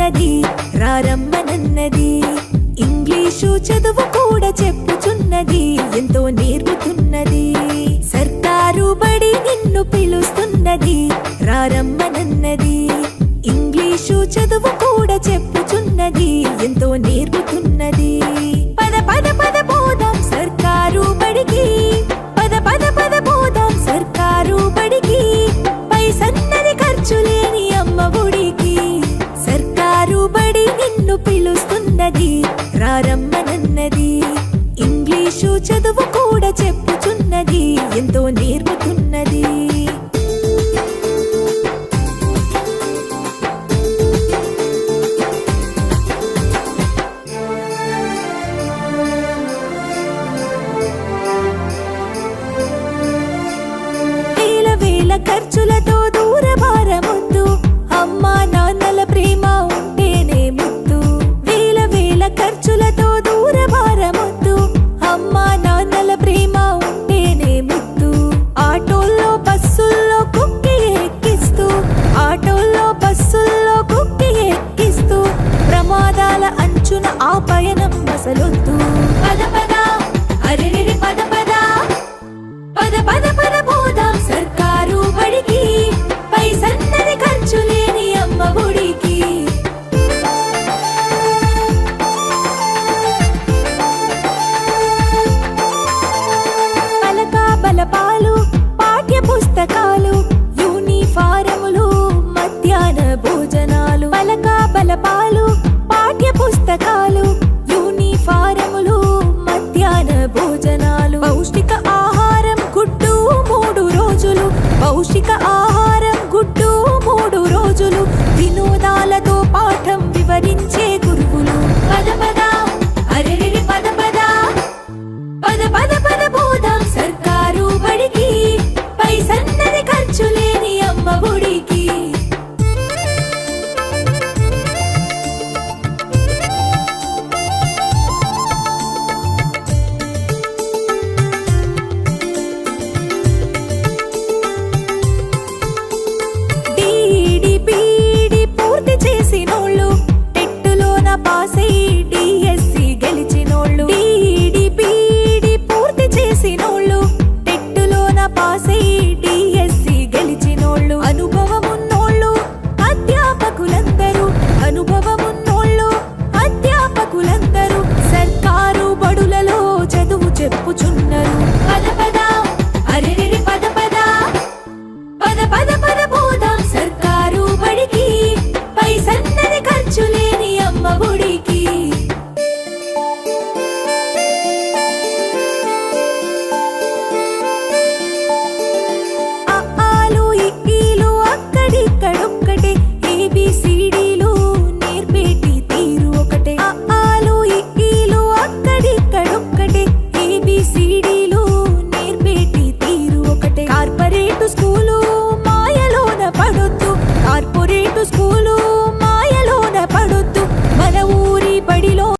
పిలుస్తున్నది రారమ్మనన్నది. English చదువు కూడా చెప్పుచున్నది, ఎంతో నేర్పుతున్నది. సర్కారు బడి నిన్ను పిలుస్తున్నది రారమ్మనన్నది. ఇంగ్లీషు చదువు కూడా చెప్పుచున్నది, ఎంతో నేర్పుతున్నది. పద పద పద పోదాం సర్కారు బడికి, పద పద పద పోదాం సర్కారు బడికి. పైసన్నది ఖర్చు లేని అమ్మ ఒడికి. సర్కారు బడి నిన్ను పిలుస్తున్నది రారమ్మనన్నది. ఇంగ్లీషు చదువు కూడా చెప్పుచున్నది, ఎంతో నేర్పుతున్నది. ఖర్చులతో దూరభారమొద్దు, అమ్మా నాన్నల ప్రేమ ఉంటేనే ముద్దు. వేల వేల ఖర్చులతో దూరభారమొద్దు, అమ్మా నాన్నల ప్రేమ ఉంటేనే ముద్దు. ఆటోల్లో బస్సుల్లో కుక్కి ఎక్కిస్తూ, ఆటోల్లో బస్సుల్లో కుక్కి ఎక్కిస్తూ, ప్రమాదాల అంచున ఆ పయనం అసలొద్దు. పద పద అరెరెరి పద పద, పద పద పద పోదాం సర్కారు బడికి. పైసన్నది ఖర్చు లేని అమ్మ ఒడికి. పలక బలపాలు, పాఠ్య పుస్తకాలు, యూనిఫారములు, మధ్యాహ్న భోజనాలు. పలక బలపాలు,